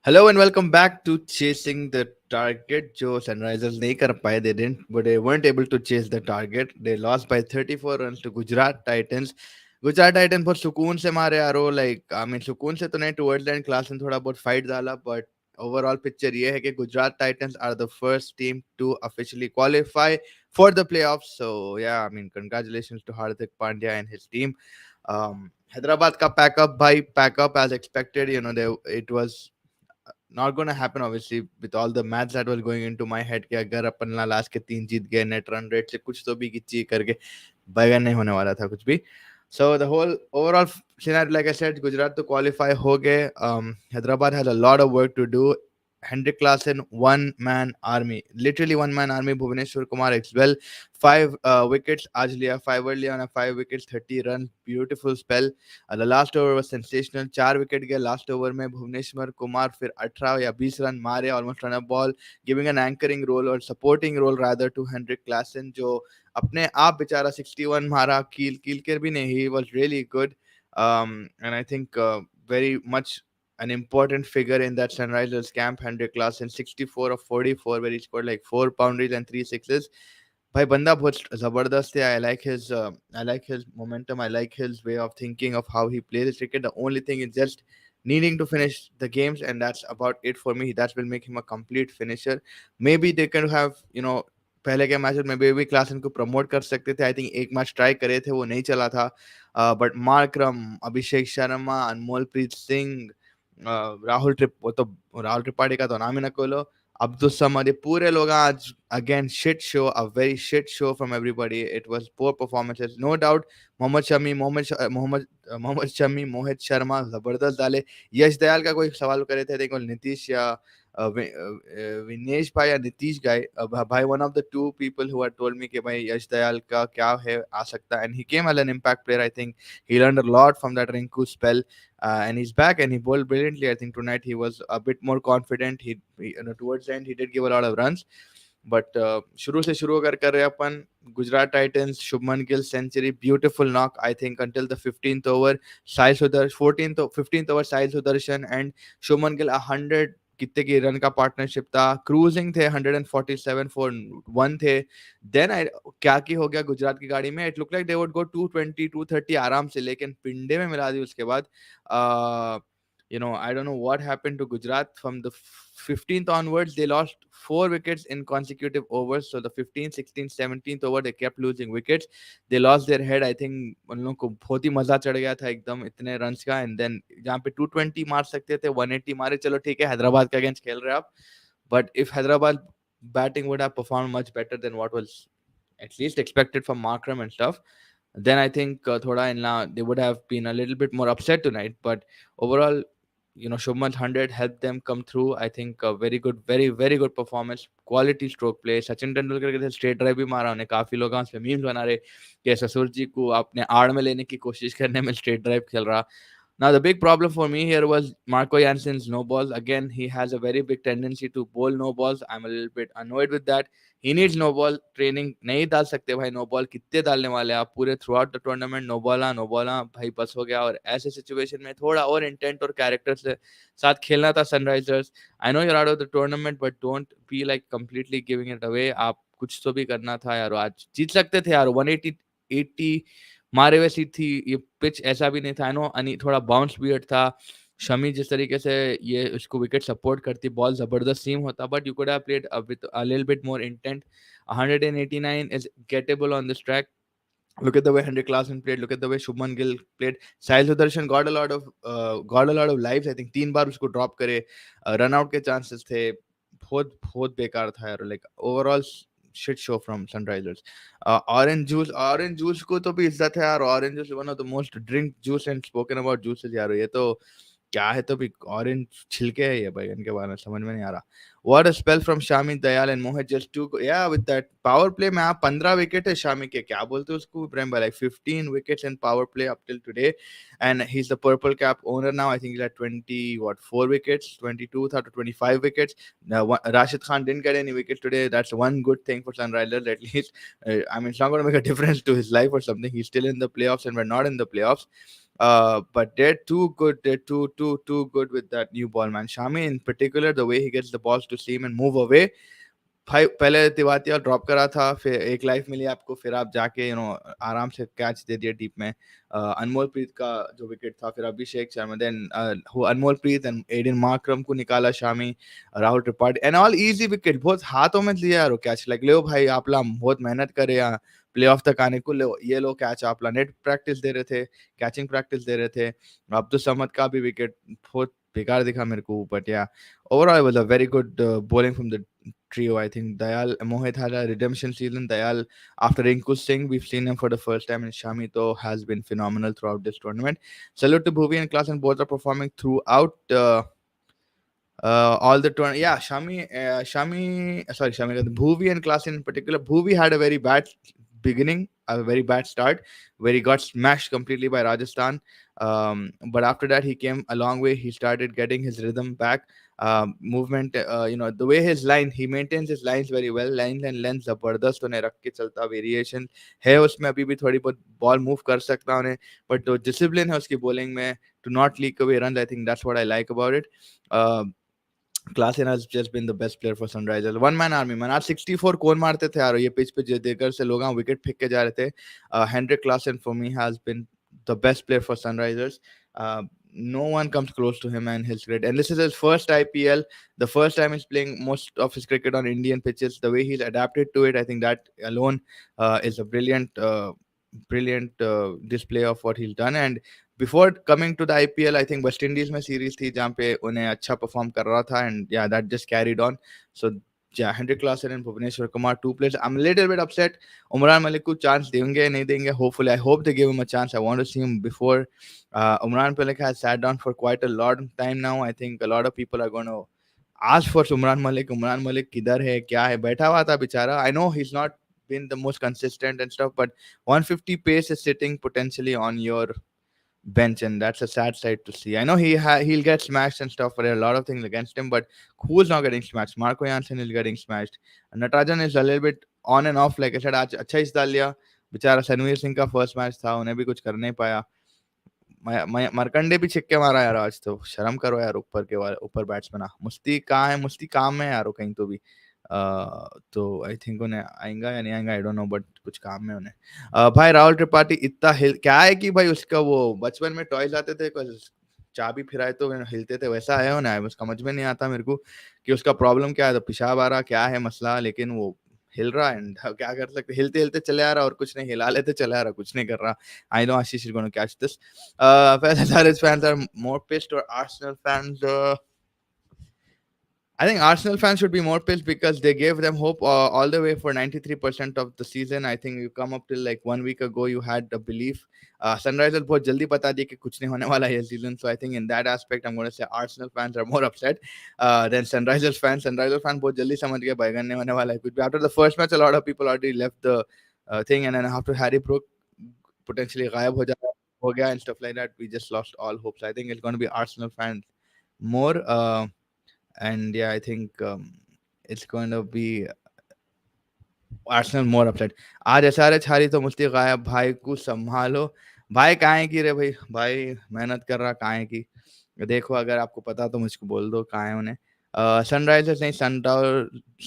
Hello and welcome back to Chasing the Target. जो Sunrisers नहीं कर पाए, they weren't able to chase the target. They lost by 34 runs to Gujarat Titans. Gujarat Titan बहुत सुकून से मारे यारो लाइक आई मीन सुकून से तो नहीं टुवर्ड्स द एंड क्लास में थोड़ा बहुत फाइट डाला बट ओवरऑल पिक्चर ये है कि Gujarat Titans are the first team to officially qualify for the playoffs so yeah I mean congratulations to Hardik Pandya and his team Hyderabad का pack up as expected you know they it was not going to happen obviously with all the maths that was going into my head कि अगर अपन last के 3 जीत गए net run rate से कुछ तो भी किच्ची करके बैगन नहीं होने वाला था कुछ भी. So the whole overall scenario, like I said, Gujarat to qualify ho gaye. Hyderabad has a lot of work to do. Hendrik Klassen, one man army, literally one man army. Bhuvaneshwar Kumar as well, 5 wickets. Aaj liya 5 early on a 5 wickets, 30 runs, beautiful spell. The last over was sensational. 4 wicket गए last over में. Bhuvaneshwar Kumar फिर 18 या 20 run मारे, almost run a ball, giving an anchoring role or supporting role rather to Hendrik Klassen जो अपने आप बेचारा 61 मारा, कील कील कर भी नहीं. He was really good, and I think very much an important figure in that Sunrisers camp. Hendrik Klassen 64 of 44 where he scored like 4 boundaries and 3 sixes. भाई बंदा बहुत जबरदस्त है. I like his momentum. I like his way of thinking of how he plays his cricket. The only thing is just needing to finish the games, and that's about it for me. That will make him a complete finisher. Maybe they can have, पहले के match में baby Klaasen को promote कर सकते थे. I think एक match try करे थे, वो नहीं चला था. बट मार्करम, अभिषेक शर्मा, अनमोलप्रीत सिंह, राहुल त्रिपाठी का तो नाम ही न लो, अब्दुल समद, ये पूरे लोग आज again shit show, a very shit show from everybody. It was poor performances no doubt. Mohammed Shami, Mohit Sharma जबरदस्त डाले. यश दयाल का कोई सवाल करे थे, देखो नीतीश या विनेश भाई या नीतीश भाई, one of the two people who had told me कि भाई यश दयाल का क्या है, आ सकता है. And he came as an impact player. I think he learned a lot from that Rinku spell, and he's back and he bowled brilliantly. I think tonight he was a bit more confident. Towards the end he did give a lot of runs, but शुरू से शुरू अगर कर रहे अपन, Gujarat Titans, Shubman Gill century, beautiful knock. I think until the 15th over, Sahil Sudarshan 15th over Sahil Sudarshan and Shubman Gill 100 कितने की run का पार्टनरशिप था. क्रूजिंग थे, 147 फॉर 1 थे. देन क्या की हो गया गुजरात की गाड़ी में. It look like they would go 220 230 आराम से, लेकिन पिंडे में मिला दी उसके बाद. I don't know what happened to Gujarat from the 15th onwards. They lost 4 wickets in consecutive overs. So the 15th, 16th, 17th over, they kept losing wickets. They lost their head. I think उन लोगों को बहुत ही मजा चढ़ गया था एकदम इतने रन्स का. एंड देन जहाँ पे 220 मार सकते थे, 180 मारे. चलो ठीक है, हैदराबाद के अगेंस्ट खेल रहे हैं आप, but if Hyderabad batting would have performed much better than what was at least expected from Markram and stuff, then I think thoda inla they would have been a little bit more upset tonight. But overall, Shubman's 100 helped them come through. I think a very good, very very good performance, quality stroke play. Sachin Tendulkar के straight drive भी मारा उन्हें. काफी लोग उस पे memes बना रहे कि ससुर जी को अपने आड़ में लेने की कोशिश करने में स्ट्रेट ड्राइव खेल रहा. Now, the big problem for me here was Marco Jansen's no balls. Again, he has a very big tendency to bowl no balls. I'm a little bit annoyed with that. He needs no ball training. नहीं डाल सकते भाई no ball. कितने डालने वाले आप पूरे throughout the tournament? No ball भाई बस हो गया. और ऐसे situation में थोड़ा और intent और character से साथ खेलना था Sunrisers. I know you're out of the tournament, but don't be like completely giving it away. आप कुछ तो भी करना था यार. आज जीत सकते थे यार. 180 80 मारे वैसी थी ये पिच, ऐसा भी नहीं था. आई नो थोड़ा बाउंस वियर्ड था. शमी जिस तरीके से ये उसको विकेट सपोर्ट करती, बॉल जबरदस्त सीम होता, but you could have played with a little bit more intent. 189 is gettable on this track. Look at the way Henrik Klassen played. Look at the way Shubman Gill played. Sahil Sudarshan got a lot of lives. I think 3 बार उसको drop करे. Run out के chances थे. बहुत बहुत बेकार था यार. Like overall shit show from Sunrisers. Orange juice को तो भी इज्जत है यार. Orange juice one of the most drink juice and spoken about juices यार. ये तो क्या है, तो भी ऑरेंज छिलके है ये बैगन के बारे में, समझ में नहीं आ रहा. What a spell from Shami Dayal and Mohit. Just two, yeah, with that power play में आप 15 विकेट है शामी के, क्या बोलते हो उसको प्रेम भाई, like 15 wickets in power play up till today, and he's the purple cap owner now. I think he's at 4 wickets, 22 to 25 wickets. Now Rashid Khan didn't get any wickets today. That's one good thing for Sunrisers at least. I mean, it's not going to make a difference to his life or something. He's still in the playoffs and we're not in the playoffs. But they're too good. They're too good with that new ball, man. Shami in particular, the way he gets the balls to seam and move away, भाई पहले तिवातिया drop करा था, फिर एक life मिली आपको, फिर आप जाके आराम से कैच दे दिया डीप में। अनमोल प्रीत का जो विकेट था, फिर अभिषेक शर्मा, देन वो अनमोल प्रीत एंड एडन मार्करम को निकाला Shami, Rahul Tripathi and all easy wicket, बहुत हाथों में दिया यार वो कैच, लाइक ले भाई आपला बहुत मेहनत करे यहाँ प्ले ऑफ तक आने को, ले ये लो कैच, आपला नेट प्रैक्टिस दे रहे थे, कैचिंग प्रैक्टिस दे रहे थे। अब्दुल समद का भी विकेट बहुत बेकार दिखा मेरे को, बट या overall it was a very good bowling from the trio. I think Dayal Mohit had a redemption season. Dayal, after Rinku Singh, we've seen him for the first time, and Shamito has been phenomenal throughout this tournament. Salute to Bhuvi and Class, and both are performing throughout all the tournament. Yeah, Shami, Bhuvi and Class in particular. Bhuvi had a very bad beginning, a very bad start, where he got smashed completely by Rajasthan. But after that, he came a long way. He started getting his rhythm back. Movement, the way his line, he maintains his lines very well. Lines and length जबरदस्त उन्हें रख के चलता, variation है उसमें, अभी भी थोड़ी बहुत बॉल मूव कर सकता उन्हें, बट जो डिसिप्लिन है उसकी बॉलिंग में, to not leak away run, I think that's what I like about it. Klaasen has just been the best player for Sunrisers. One man army man, आज 64 कौन मारते थे यार, ये पिच पे देकर से लोग विकेट फेंक के जा रहे थे। Heinrich Klaasen for me has been the best player for Sunrisers. No one comes close to him and his great, and this is his first IPL, the first time he's playing most of his cricket on Indian pitches. The way he's adapted to it, I think that alone is a brilliant display of what he's done. And before coming to the IPL, I think West Indies में series थी जहाँ पे उन्हें अच्छा perform कर रहा था, and yeah, that just carried on. So yeah, Hendrik Claassen and Bhuvneshwar Kumar, two players. I'm a little bit upset. Umran Malik को chance देंगे नहीं देंगे? Hopefully, I hope they give him a chance. I want to see him before. Umran Malik has sat down for quite a lot of time now. I think a lot of people are going to ask for Umran Malik. Umran Malik किधर है, क्या है? बैठा हुआ था बेचारा. I know he's not been the most consistent and stuff, but 150 pace is sitting potentially on your bench, and that's a sad sight to see. I know he'll get smashed and stuff, but there are a lot of things against him, but who's not getting smashed? Marco Jansen is getting smashed, and Natarajan is a little bit on and off. Like I said, आज अच्छा इस डाल लिया बेचारा। सनवीर सिंह का first match था, उन्हें भी कुछ कर नहीं पाया। मरकंडे भी छिक्के मारा यार आज, तो शर्म करो यार, ऊपर बैट्समैन मुस्ती कहाँ है, मुस्ती काम में है यार वो कहीं तो भी। तो आई थिंक उन्हें आएगा या नहीं आएगा, आई डोंट नो, बट कुछ काम में उन्हें। भाई राहुल त्रिपाठी इतना हिल, क्या है कि भाई उसका वो बचपन में टॉयज आते थे, चाबी फिराए तो हिलते थे, वैसा है उन्हें, समझ में नहीं आता मेरे को कि उसका प्रॉब्लम क्या है, तो पेशाब आ रहा क्या है मसला, लेकिन वो हिल रहा एंड क्या कर सकते, हिलते हिलते चले आ रहा और कुछ नहीं, हिला लेते चले आ रहा, कुछ नहीं कर रहा। I know Ashish is gonna catch this. whether fans are more pissed or Arsenal fans, I think Arsenal fans should be more pissed because they gave them hope all the way for 93% of the season. I think you come up till like 1 week ago, you had the belief. Sunrisers बहुत जल्दी बता दिए कि कुछ नहीं होने वाला है season. So I think in that aspect, I'm going to say Arsenal fans are more upset than Sunrisers fans. Sunrisers fans बहुत जल्दी समझ गए बैगन नहीं होने वाला है। After the first match, a lot of people already left the thing, and then after Harry Brook potentially गायब हो गया and stuff like that, we just lost all hopes. I think it's going to be Arsenal fans more. And yeah, I think it's going to be Arsenal more upset. आज SRH हारी तो मुफ्ती गायब, भाई को संभालो। भाई काहे की रे भाई, भाई मेहनत कर रहा काहे की, देखो अगर आपको पता तो मुझको बोल दो कहाँ है उन्हें। सनराइजर्स नहीं,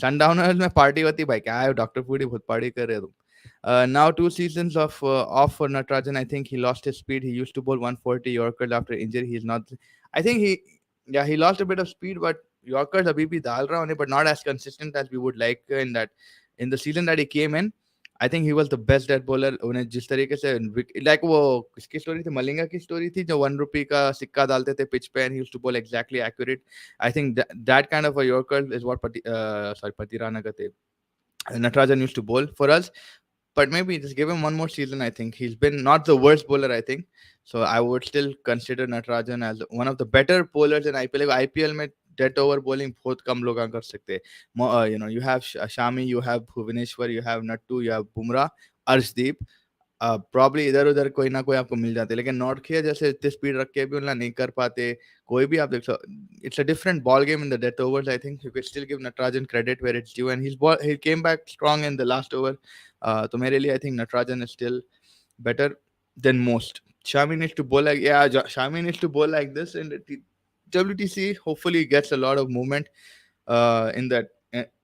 सनडाउनर्स में पार्टी होती भाई, क्या है डॉक्टर फूडी बहुत पार्टी कर रहे हो तुम। Now 2 seasons of off for Natarajan. I think he lost his speed. He used to bowl 140 Yorkers after injury. He's not. I think he lost a bit of speed, but Yorkers abhi bhi dal raha उन्हें, but not as consistent as we would like in the season that he came in. I think he was the best dead bowler. उन्हें जिस तरीके से like वो किसकी story थी, मलिंगा की story थी, जो ₹1 का सिक्का डालते थे पिच पे, and he used to bowl exactly accurate. I think that kind of a Yorker is what Patirana ka the Natarajan used to bowl for us. But maybe just give him one more season. I think he's been not the worst bowler, I think. So I would still consider Natarajan as one of the better bowlers in IPL. IPL में dead over bowling बहुत कम लोग कर सकते हैं. You have Shami, you have Bhuvaneshwar, you have Nattu, you have Bumrah, Arshdeep. Probably इधर उधर कोई ना कोई आपको मिल जाते, लेकिन नॉट किया जैसे इतने स्पीड रख के भी उन्हें नहीं कर पाते कोई भी। आप देख सकते, it's a different ball game in the death overs. I think you can still give Natarajan credit where it's due, and he came back strong in the last over. तो मेरे लिए I think Natarajan is still better than most. Shami needs to bowl like, Shami needs to bowl like this in the WTC. Hopefully, he gets a lot of movement in that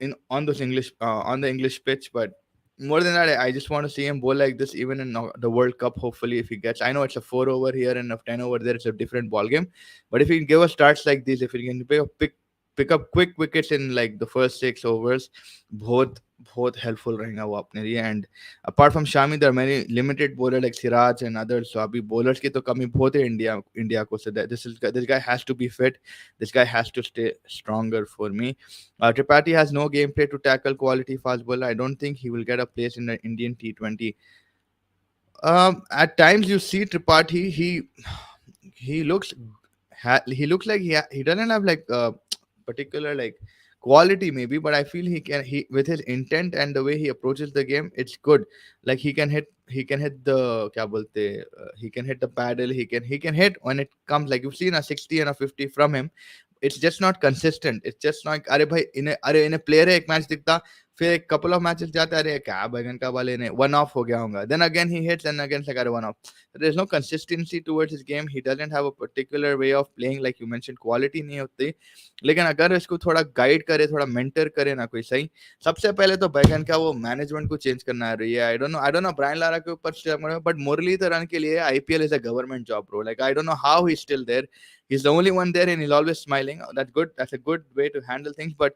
in on those English on the English pitch. But more than that, I just want to see him bowl like this even in the World Cup. Hopefully, if he gets, I know it's a 4 over here and a 10 over there, it's a different ball game. But if he can give us starts like this, if he can pick up quick wickets in like the first 6 overs, बहुत बहुत helpful रहेगा वो अपने लिए. And apart from Shami, there are many limited bowlers like Siraj and others. So अभी bowlers की तो कमी बहुत है इंडिया को. So that this guy has to be fit. This guy has to stay stronger for me. Tripathi has no gameplay to tackle quality fast bowler. I don't think he will get a place in the Indian T20. At times you see Tripathi, he looks he looks like he doesn't have like particular like quality maybe, but I feel he with his intent and the way he approaches the game, it's good. Like he can hit the kya bolte, he can hit the paddle, he can hit when it comes. Like you've seen a 60 and a 50 from him. It's just not consistent. It's just like अरे player है एक match दिखता, फिर एक couple of matches जाते, अरे क्या बैगन का बाल इन्हें one off हो गया होगा, then again he hits and again like अरे one off. There's no consistency towards his game. He doesn't have a particular way of playing, like you mentioned, quality नहीं होती. लेकिन अगर इसको थोड़ा गाइड करे, थोड़ा मेंटर करे ना कोई सही, सबसे पहले तो बैगन का वो मैनेजमेंट को चेंज करना रही है. I don't know Brian Lara के ऊपर, बट मुरलीधरन के लिए IPL is a government job bro. Like I don't know how he still there. He's the only one there and he's always smiling. That's good. That's a good way to handle things. But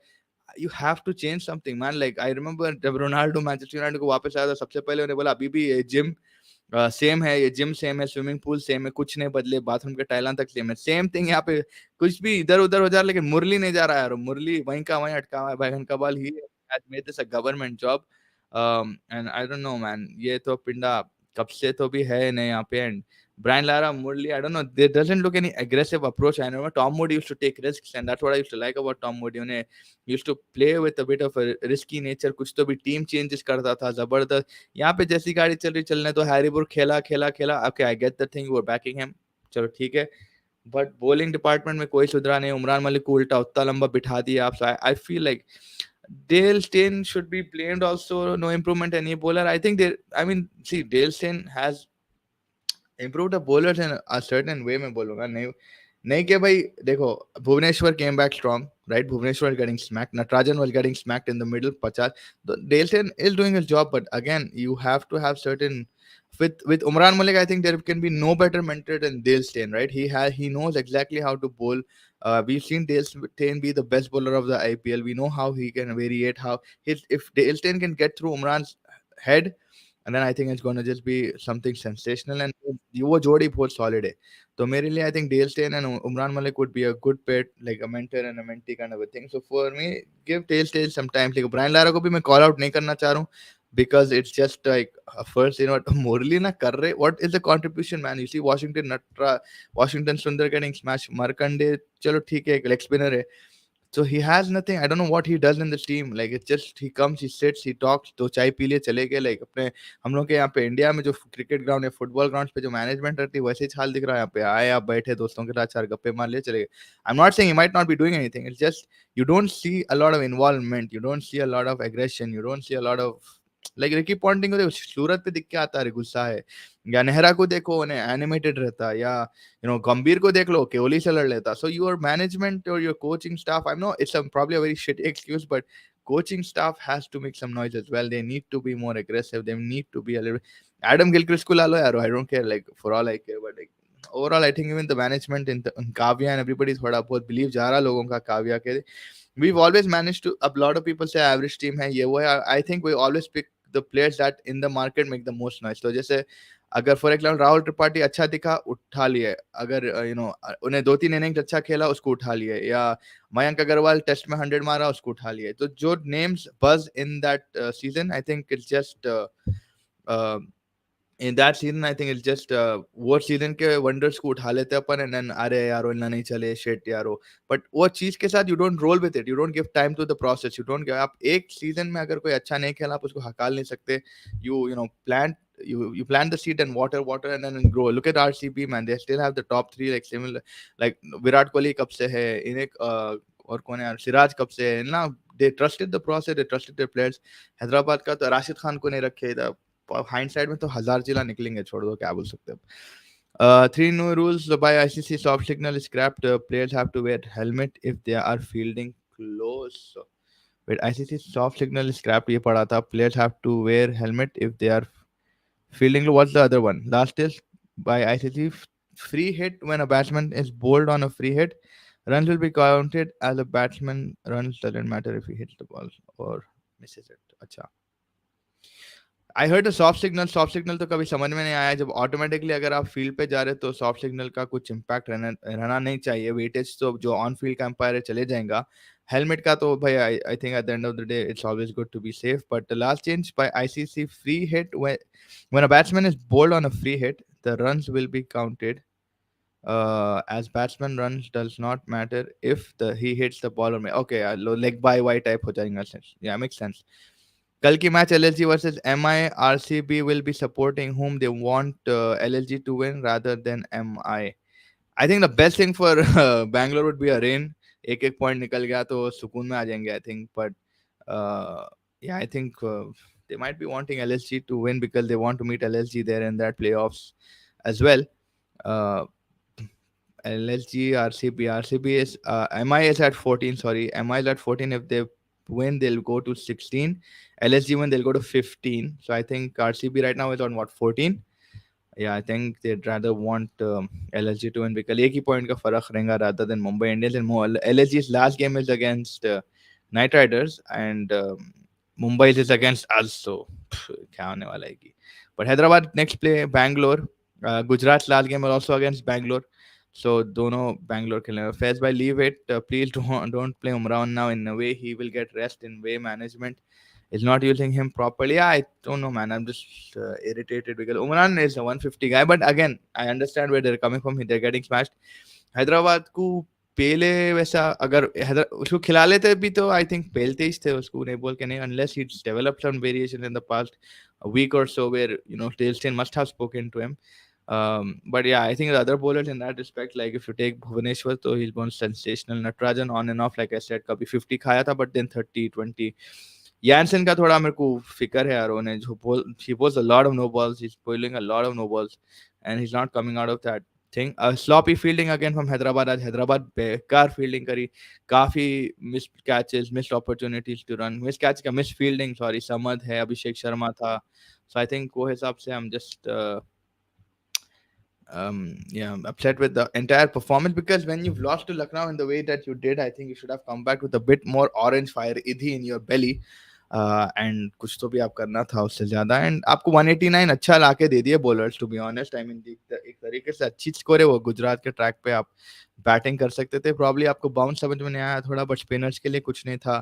you have to change something, man. Like I remember जब Ronaldo Manchester United को वापस आया था, सबसे पहले उन्हें बोला अभी भी ये जिम सेम है, ये जिम सेम है, स्विमिंग पूल सेम है, कुछ नहीं बदले, बाथरूम के टाइलां तक सेम है, सेम थिंग यहाँ पे. कुछ भी इधर उधर हो जा रहा, लेकिन मुरली नहीं जा रहा है यार. मुरली वहीं का वहीं अटका हुआ है. बैगन का बाल, he has made this a government job. And I don't no man, ये तो पिंडा कब से तो भी है नहीं यहाँ पे. And Brian Lara, Murli, I don't know. There doesn't look any aggressive approach. I remember Tom Moody used to take risks, and that's what I used to like about Tom Moody. उन्हें used to play with a bit of a risky nature. कुछ तो भी team changes करता था जबरदस्त. यहाँ पे जैसी गाड़ी चल रही चलने तो हैरीबुर खेला खेला खेला. Okay, I get the thing. We're backing him. चलो ठीक है. But bowling department में कोई सुधरा नहीं. उमरान मलिक को उल्टा उतना लंबा बिठा दिया आप. So I feel like Dale Steyn should be blamed also. No improvement any bowler. I think I mean, see, Dale Steyn has improve the bowlers in a certain way. मैं बोलूंगा नहीं नहीं कि भाई देखो, Bhubaneswar came back strong, right? Bhubaneswar was getting smacked, Natarajan was getting smacked in the middle, 50. Dale is doing his job, but again you have to have certain with Umran Malik. I think there can be no better mentor than Dale Steyn, right? He knows exactly how to bowl. We've seen Dale Steyn be the best bowler of the IPL. We know how he can variate, how if Dale Steyn can get through Umran's head, and then I think it's going to just be something sensational. And वो जोड़ी बहुत solid है. तो मेरे लिए I think Dale Steyn and Umran Malik would be a good pair, like a mentor and a mentee kind of a thing. So for me, give Dale Steyn some time. Like Brian Lara को भी मैं call out नहीं करना चाह रहा हूँ, because it's just like first, Murli ना कर रहे. What is the contribution, man? You see Washington Sundar getting smashed. Markande चलो ठीक है, एक leg spinner है. So he has nothing. I don't know what he does in this team. Like it's just he comes, he sits, he talks. तो चाय P लिए चले गए. Like अपने हम लोग के यहाँ पे इंडिया में जो क्रिकेट ग्राउंड या फुटबॉल ग्राउंड पे जो मैनेजमेंट रहती है, वैसे ही हाल दिख रहा है यहाँ पे. आए आप बैठे दोस्तों के साथ 4 गप्पे मार लिए चले गए. I'm not saying he might not be doing anything. It's just you don't see a lot of involvement. You don't see a lot of aggression. You don't see a lot of like Ricky Ponting को देखो, सूरत पे दिख के आता है गुस्सा है, या नेहरा को देखो उन्हें एनिमेटेड रहता, या गंभीर को देख लो केवली से लड़ लेता. So your management or your coaching staff, I know it's probably a very shitty excuse, but coaching staff has to make some noise as well. They need to be more aggressive. They need to be a little. Adam Gilchrist को ला लो यार, I don't care, like for all I care, but like overall I think even the management in Kavya and everybody थोड़ा बहुत believe जा रहा लोगों का Kavya के. We've always managed to, a lot of people say average team है ये वो है. I think we always pick the players that in the market make the most noise. तो जैसे अगर फॉर एग्जाम्पल राहुल त्रिपाठी अच्छा दिखा, उठा लिए. अगर उन्हें 2-3 इनिंग्स अच्छा खेला, उसको उठा लिए. या मयंक अग्रवाल टेस्ट में 100 मारा, उसको उठा लिए. तो जो नेम्स बज in that season, I think it's just in that season, I think it's just वो सीजन के वंडर्स को उठा लेते अपन, एंड देन अरे यारो इतना नहीं चले, शिट यारो. बट वो चीज के साथ you don't roll with it, you don't give time to the process, you don't give. आप एक सीजन में अगर कोई अच्छा नहीं खेला, आप उसको हकाल नहीं सकते. You plant you plant the seed and water and then grow. Look at RCB, man. They still have the top 3 like similar, like Virat Kohli कब से है, इन्हें और कौन है यार, सिराज कब से है ना. They trusted the process, they trusted their players. Hyderabad का तो राशिद खान को नहीं रखे इधर. हाइंडसाइड में तो 1000 जिला निकलेंगे, छोड़ दो, क्या बोल सकते हैं. Three new rules by ICC. Soft signal is scrapped. Players have to wear helmet if they are fielding close. So, wait, ICC soft signal is scrapped. ये पढ़ा था. Players have to wear helmet if they are fielding. What's the other one? Last is by ICC. Free hit when a batsman is bowled on a free hit. Runs will be counted as a batsman runs. Doesn't matter if he hits the ball or misses it. अच्छा. I heard soft signal तो कभी समझ में नहीं आया जब automatically अगर आप फील्ड पे जा रहे हो तो सॉफ्ट सिग्नल का कुछ इम्पैक्ट रहना नहीं चाहिए वेटेज तो जो ऑन फील्ड का एम्पायर है चले जाएगा हेलमेट का तो भाई I think at the end of the day it's always good to be safe but the last change by ICC free hit when a batsman is bowled on a free hit the runs will be counted as batsman runs does not matter if the he hits the ball or okay leg by white type हो जाएगा yeah makes sense. कल की match LLG versus MI RCB will be supporting whom they want LLG to win rather than MI. I think the best thing for Bangalore would be a rain. एक एक point निकल गया तो सुकून में आ जाएंगे I think but yeah I think they might be wanting LSG to win because they want to meet LSG there in that playoffs as well. uh, LSG, RCB is MI is at 14. Sorry, MI is at 14. If they win, they'll go to 16. LSG win, they'll go to 15. So I think RCB right now is on what 14. Yeah, I think they'd rather want LSG to win because एक ही point का फर्क रहेगा rather than Mumbai Indians and more. LSG's last game is against Knight Riders and Mumbai is against us. So क्या होने वाला है कि. But Hyderabad next play Bangalore. Gujarat's last game was also against Bangalore. So dono Bangalore खेलेंगे. Faiz bhai leave it. Please don't play Umran now. In a way, he will get rest in way management is not using him properly. Yeah, I don't know, man. I'm just irritated because Umran is a 150 guy. But again, I understand where they're coming from. They're getting smashed. Hyderabad को पहले वैसा अगर उसको खिला लेते भी तो I think पहलते ही थे उसको नहीं बोल के नहीं unless he's developed some variation in the past a week or so where you know Tailstein must have spoken to him. But yeah, I think the other bowlers in that respect, like if you take Bhuvaneshwar, so he's been sensational. Natarajan on and off, like I said, कभी 50 खाया था, but then 30, 20. Jansen का थोड़ा मेरे को फिकर है यार उन्हें जो he bowls a lot of no balls, he's bowling a lot of no balls, and he's not coming out of that thing. Sloppy fielding again from Hyderabad. आज Hyderabad बेकार fielding करी, काफी missed catches, missed opportunities to run, missed catch का missed fielding, sorry, Samad है, अभिषेक शर्मा था, so I think वो हिसाब से I'm just yeah, upset with the entire performance because when you've lost to Lucknow in the way that you did, I think you should have come back with a bit more orange fire idhi in your belly. And कुछ तो भी आप करना था उससे ज्यादा and आपको 189 अच्छा लाके दे दिए bowlers to be honest I mean एक तरीके से अच्छी स्कोर है वो गुजरात के ट्रैक पे आप बैटिंग कर सकते थे प्रॉब्ली आपको बाउंस समझ में नहीं आया थोड़ा बट स्पिनर्स के लिए कुछ नहीं था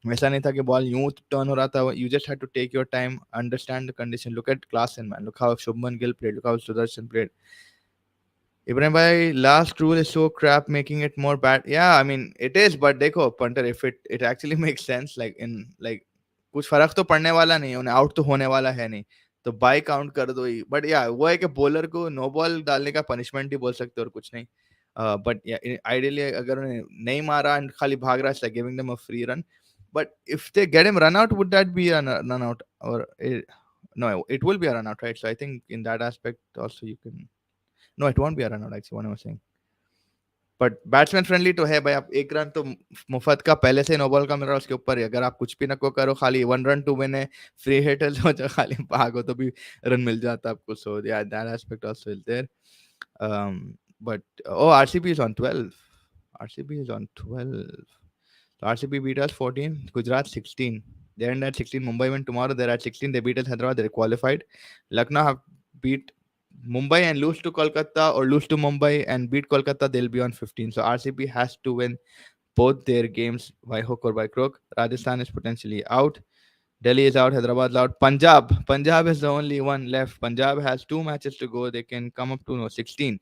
वैसा नहीं था कि बॉल यूं टर्न हो रहा था you just had to take your time understand the condition look at Klaasen man look how Shubman Gill played look how Sudharsan played Ibrahim bhai, last rule is so crap, making it more bad. Yeah, I mean it is, but देखो punter, if it actually makes sense, like in like कुछ फर्क तो पड़ने वाला नहीं है उन्हें out तो होने वाला है नहीं तो बाई काउंट कर दो ही बट या वो है कि बॉलर को नो बॉल डालने का पनिशमेंट ही बोल सकते हो और कुछ नहीं बट आइडियली अगर उन्हें नहीं मारा एंड खाली भाग रहा है giving them a free run but if they get him run out would that be run out और no it will be a run out right so I think in that aspect also you can no it won't be a run out actually what I was saying but batsman friendly तो है भाई आप एक run तो मुफ्त का पहले से नो बॉल का मिल रहा है उसके ऊपर अगर आप कुछ भी नको करो खाली 1 रन टू विन है फ्री हिट है तो खाली भागो तो भी रन मिल जाता आपको so yeah that aspect also is there but oh RCB is on 12 RCB is on 12 so RCB beat us 14 Gujarat 16 they're in at 16 Mumbai win tomorrow they're at 16 they beat us Hyderabad they're qualified Lucknow have beat Mumbai and lose to Kolkata or lose to Mumbai and beat Kolkata, they'll be on 15. So RCB has to win both their games by hook or by crook. Rajasthan is potentially out. Delhi is out. Hyderabad is out. Punjab is the only one left. Punjab has 2 matches to go. They can come up to 16.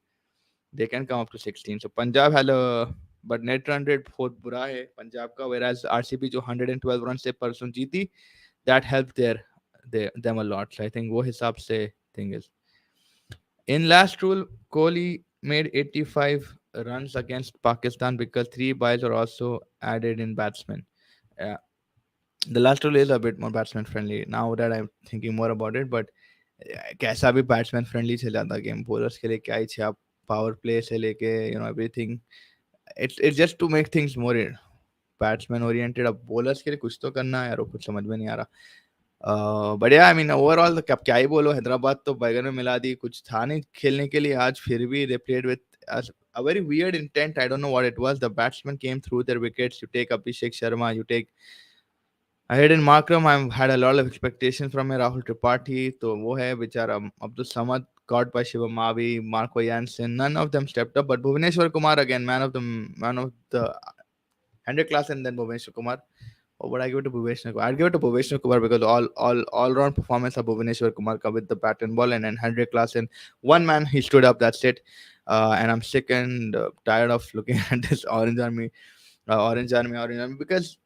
They can come up to 16. So Punjab had a but net run rate बहुत बुरा है पंजाब का whereas RCB जो 112 run से परसों जीती that helped them a lot. So I think वो हिसाब से thing is. In last rule, Kohli made 85 runs against Pakistan because 3 byes are also added in batsmen. Yeah. The last rule is a bit more batsman friendly now that I'm thinking more about it, but कैसा भी batsman friendly चल जाता game, bowlers के लिए क्या ही आप, power play से लेके everything, it's just to make things more batsman oriented. अब बॉलर्स के लिए कुछ तो करना है यार, वो कुछ समझ में नहीं आ रहा। बढ़िया, आई मीन ओवरऑल अब क्या ही बोलो, हैदराबाद तो बैगन में मिला दी, कुछ था नहीं खेलने के लिए आज, फिर भी they played with a very weird intent. I don't know what it was. The batsmen came through their wickets. You take Abhishek Sharma, you take ahead in Markram. I've had a lot of expectations from Rahul Tripathi. तो वो है बेचारा Abdul Samad, caught by Shivam Mavi, Marco Jansen. None of them stepped up. But Bhuvneshwar Kumar again, man of the 100 class, and then Bhuvneshwar Kumar. Or would I give it to Bhuvneshwar Kumar? I'd give it to Bhuvneshwar Kumar because all round performance of Bhuvneshwar Kumar come with the bat and ball, and then 100 class, and one man he stood up. That's it. And I'm sick and tired of looking at this orange army because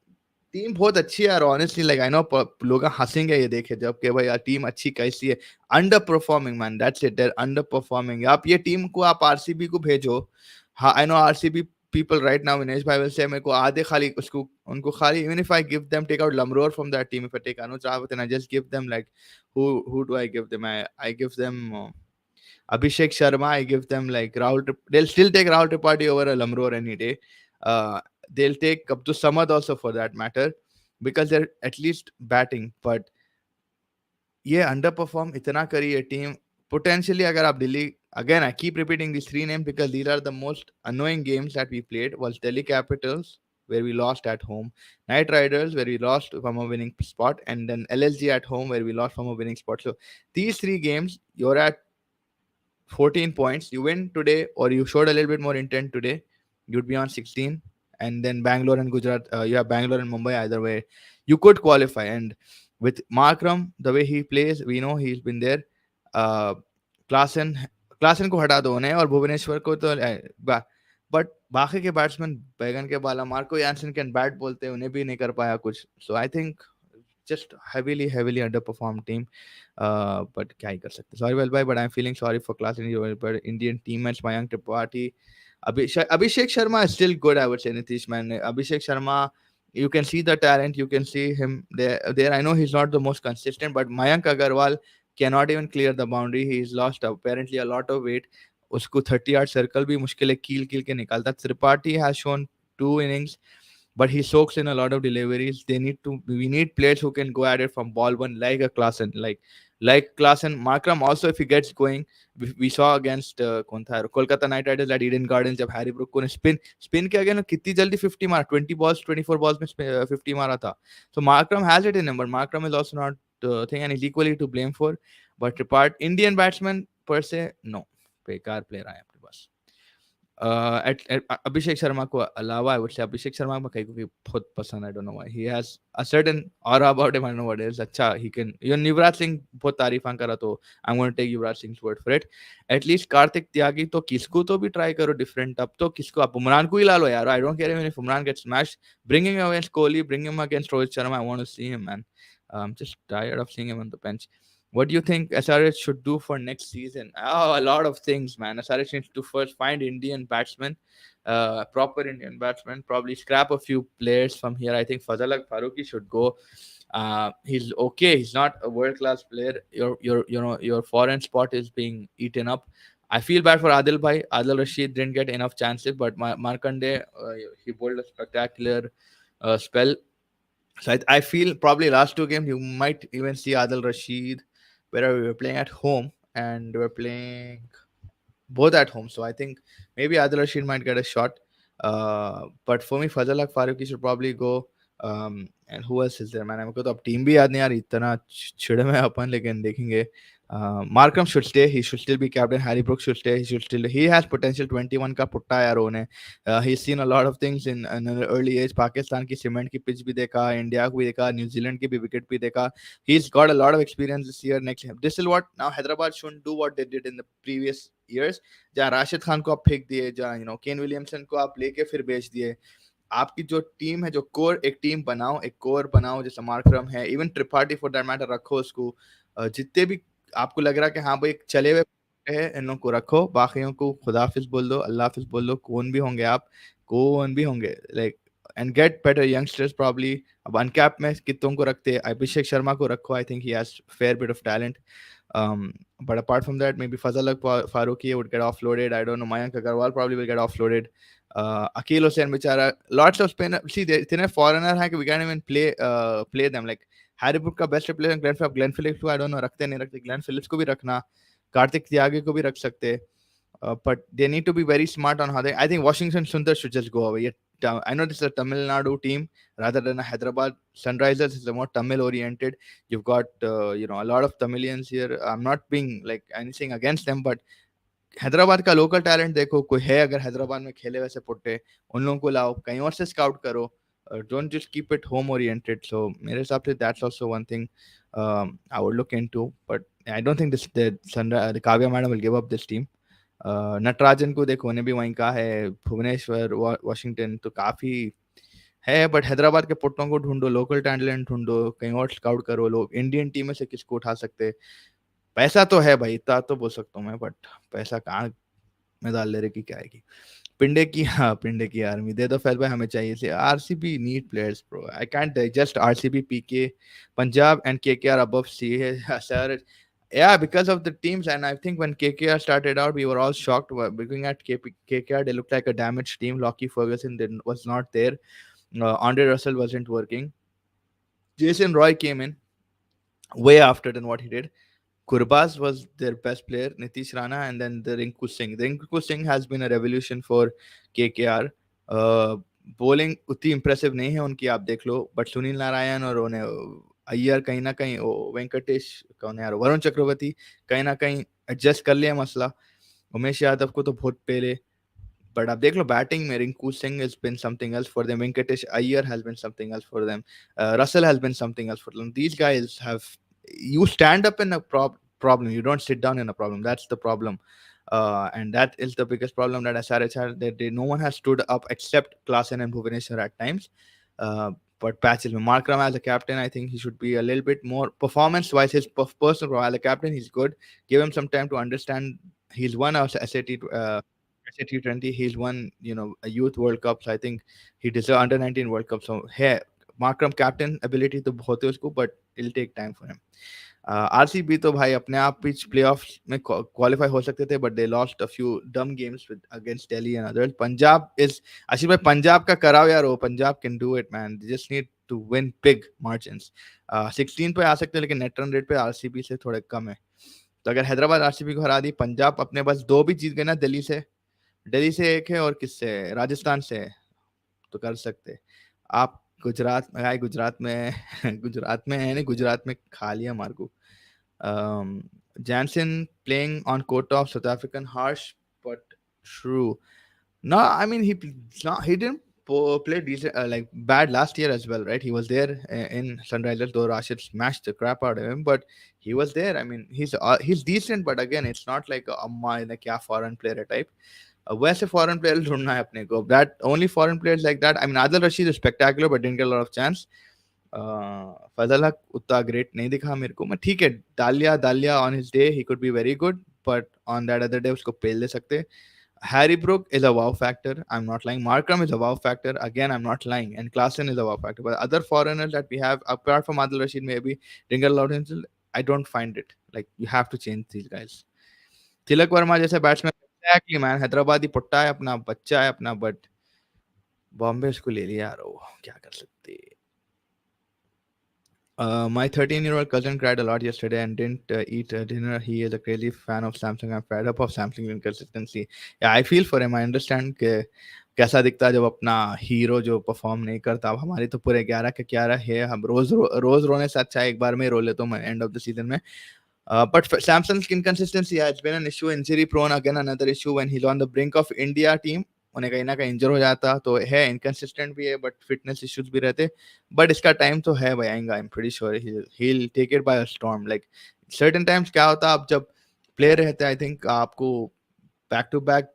team बहुत अच्छी है यार, honestly like I know लोग हंसेंगे ये देखे जब कि भाई यार टीम अच्छी कैसी है, underperforming man, that's it, they're underperforming. आप ये टीम को आप आरसीबी को भेजो, हाँ I know RCB people right now, Vinesh bhai will say मेरे को आधे खाली उसको उनको खाली, even if I give them, take out Lamroor from that team, if I take Anuj Rawat and I just give them like who do I give them, I give them Abhishek Sharma, I give them like they'll still take Rahul Tripathi over a Lamroor any day. They'll take Abdul Samad also for that matter because they're at least batting. But ये underperform इतना करी ये team potentially, अगर आप Delhi, again I keep repeating these three names because these are the most annoying games that we played, was Delhi Capitals where we lost at home, Knight Riders where we lost from a winning spot, and then LSG at home where we lost from a winning spot. So these three games you're at 14 points. You win today, or you showed a little bit more intent today, you'd be on 16. And then Bangalore and Gujarat, you have Bangalore and Mumbai, either way, you could qualify. And with Markram, the way he plays, we know he's been there. Uh, Klaasen Klaasen को हटा दो उन्हें, और भुवनेश्वर को तो but बाकी के batsman बैगन के बाला, मार्को यानसन कैन बैट बोलते हैं, उन्हें भी नहीं कर पाया कुछ। So I think just heavily underperformed team. But क्या ही कर सकते, sorry well bye, but I'm feeling sorry for class but Indian teammates, Mayank Tripathi, Abhishek Sharma is still good, I would say, Nitish man. Abhishek Sharma, you can see the talent, you can see him there. I know he's not the most consistent, but Mayank Agarwal cannot even clear the boundary. He's lost apparently a lot of weight. उसको 30 yard circle भी मुश्किल है कील कील के निकालता। Tripathi has shown 2 innings, but he soaks in a lot of deliveries. We need players who can go at it from ball one, like a Klassen, like Klassen. Markram also, if he gets going, we saw against Kolkata Knight Riders at Eden Gardens, जब Harry Brook को ने spin के again कितनी जल्दी 50 मारा, 20 balls 24 balls में 50 मारा था। So Markram has it in him, but Markram is also not thing, and is equally to blame for. But apart Indian batsman per se, no, बेकार प्लेयर आए अपने पास। अभिषेक शर्मा को अलावा, I would say Abhishek Sharma में कहीं को बहुत पसंद, I don't know why, he has a certain aura about him, I don't know what is. अच्छा ही कैन, युवराज सिंह बहुत तारीफां करा, तो I am going to take Yuvraj Singh's word for it. At least Kartik Tyagi तो किसको तो भी ट्राई करो डिफरेंट, अब तो किसको, आप उमरान को ही ला लो यार, I don't care if Umran gets smashed, bring him against Kohli, bring him against Rohit Sharma, I want to see him man, I am just tired of seeing him on the bench. What do you think SRH should do for next season? Oh, a lot of things, man. SRH needs to first find Indian batsmen, proper Indian batsmen. Probably scrap a few players from here. I think Fazal Farooqi should go. He's okay. He's not a world class player. Your foreign spot is being eaten up. I feel bad for Adil Bhai. Adil Rashid didn't get enough chances, but Markande, he bowled a spectacular spell. So I feel probably last two games you might even see Adil Rashid, where we were playing at home and we were playing both at home. So I think maybe Adil Rashid might get a shot. But for me, Fazal Haq Farooqi should probably go. And who else is there, man? हमको तो अब team भी याद नहीं यार, इतना छिड़े में अपन, लेकिन देखेंगे। Markham should stay. He should still be captain. Harry Brooks should stay. He has potential. 21 का पुट्टा यार उन्हें। He's seen a lot of things in an early age. Pakistan की सीमेंट की पिच भी देखा, इंडिया को भी देखा, न्यूजीलैंड की भी विकेट भी देखा। He's got a lot of experience this year. This is what now Hyderabad shouldn't do what they did in the previous years. जहाँ राशिद खान को आप फेंक दिए, जहाँ केन विलियमसन को आप लेके फिर बेच दिए। आपकी जो टीम है, जो कोर, एक टीम बनाओ, एक कोर बनाओ, जैसे मार्करम है, even Tripathi for that matter रखो उसको। जितने भी आपको लग रहा है कि हाँ भाई चले हुए है, इन लोगों को रखो, बाकियों को खुदा हाफिज बोल दो, अल्लाह हाफिज बोल दो, कौन भी होंगे आप, कौन भी होंगे, like and get better youngsters probably. अब अनकैप में कितों को रखते हैं, अभिषेक शर्मा को रखो, I think he has fair bit of talent. Um, but apart from that, maybe Fazal Farooqi would get offloaded. I don't know. Mayank Agarwal probably will get offloaded. Akil Hussain, bichara, lots of spinner. See, they इतने foreigner हैं कि we can't even play them. Like Harry Brook का best player है Glenn Phillips को I don't know रखते नहीं रखते. Glenn Phillips को भी रखना, कार्तिक त्यागी को भी रख सकते. But they need to be very smart on how they. I think Washington Sundar should just go away. I know this is a Tamil Nadu team rather than a Hyderabad Sunrisers. Is a more Tamil oriented. You've got a lot of Tamilians here. I'm not being like anything against them, but Hyderabad का local talent देखो, कोई है अगर हैदराबाद में खेले वैसे पुट्टे, उन लोगों को लाओ, कहीं और से स्काउट करो. Don't just keep it home oriented. So मेरे हिसाब से that's also one thing I would look into. But I don't think the Kavya madam will give up this team. Natarajan को देखो, उन्हें भी वहीं का है, भुवनेश्वर वॉशिंगटन तो काफी है. बट हैदराबाद के पुट्टों को ढूंढो, लोकल टैलेंट ढूंढो, कहीं और स्काउट करो. लोग इंडियन टीम में से किसको उठा सकते. पैसा तो है भाई, इतना तो बोल सकता हूँ मैं, बट पैसा कहाँ में डाल ले रहे की क्या आएगी. पिंडे की, हाँ पिंडे की आर्मी दे दो फैल भाई, हमें चाहिए से. RCB need players bro. I can't digest RCB, PK, Punjab and KKR above SRH. Yeah, because of the teams, and I think when KKR started out, we were all shocked. Looking at KKR, they looked like a damaged team. Lockie Ferguson was not there. Andre Russell wasn't working. Jason Roy came in way after than what he did. Gurbaz was their best player, Nitish Rana, and then the Rinku Singh. The Rinku Singh has been a revolution for KKR. Bowling उतनी impressive नहीं है उनकी, आप देख लो, but Sunil Narayan और उन्हें अय्यर कहीं ना कहीं, वेंकटेश कौन है यार, वरुण चक्रवर्ती कहीं ना कहीं एडजस्ट कर लिया मसला. उमेश यादव को तो बहुत पहले, but आप देख लो बैटिंग में Rinku Singh has been something else for them. Venkatesh Iyer has been something else for them. Russell has been something else for them. These guys have, you stand up in a problem, you don't sit down in a problem. That's the problem. And that is the biggest problem that SRH has, that no one has stood up except Klaasen and Bhubaneswar at times. But patches with Markram as a captain, I think he should be a little bit more performance wise. His personal role as a captain, he's good. Give him some time to understand. He's won a SAT20. He's won, a youth World Cup. So I think he deserves under 19 World Cup. So hey, Markram captain ability तो बहुत है उसको, but it'll take time for him. RCB तो भाई अपने आप ही playoff में qualify हो सकते थे, but they lost a few dumb games with against Delhi and others. Punjab is, Ashish भाई पंजाब का कराओ यार, वो Punjab can do it man. They just need to win big margins. 16 पे आ सकते हैं, लेकिन नेट रन रेट पे आरसीबी से थोड़े कम है. तो अगर हैदराबाद आरसीबी को हरा दी, पंजाब अपने बस 2 भी जीत गए ना, दिल्ली से 1 है, और किससे, राजस्थान से, तो कर सकते. आप गुजरात में आए, गुजरात में गुजरात में है नहीं, गुजरात में खा लिया मार को. Jansen playing on quota of South African, harsh but true. No, I mean he didn't play decent, like bad last year as well, right? He was there in Sunrisers, though Rashid smashed the crap out of him, but he was there. I mean, he's decent, but again, it's not like amma in a kya foreign player type. वैसे foreign player ढूंढना है अपने को. That only foreign players like that. I mean Adil Rashid spectacular but didn't get a lot of chance. Fazal Haq उतना great नहीं दिखा मेरे को. मैं ठीक है, दालिया on his day he could be very good, but on that other day उसको पेल दे सकते. Harry Brook is a wow factor. I'm not lying. Markram is a wow factor. Again, I'm not lying. And Klaasen is a wow factor. But other foreigners that we have, apart from Adil Rashid, maybe Dingle Lawrence, I don't find it. Like, you have to change these guys. Tilak Varma जैसे batsman, exactly man, Hyderabadi पुट्टा है अपना, बच्चा है अपना, but Bombay उसको ले लिया यार, वो क्या कर सकते. My 13-year-old cousin cried a lot yesterday and didn't eat dinner. He is a crazy fan of Samsung. I'm fed up of Samsung inconsistency. Yeah, I feel for him. I understand कि कैसा दिखता है जब अपना hero जो perform नहीं करता. अब हमारी तो पूरे 11 के 11 है. हम रोज रोने से अच्छा एक बार में रो लेता हूँ एंड ऑफ द सीजन में. But for Samsung's inconsistency, yeah, it's been an issue. Injury prone, again another issue when he's on the brink of India team. उन्हें कहीं ना कहीं इंजर हो जाता तो है, इनकंसिस्टेंट भी है, बट फिटनेस इश्यूज भी रहते. बट इसका टाइम तो है भाई, आएगा. I am pretty sure he'll take it by a storm. Like certain times क्या होता है, आप जब प्लेयर रहते हैं, आई थिंक आपको back to back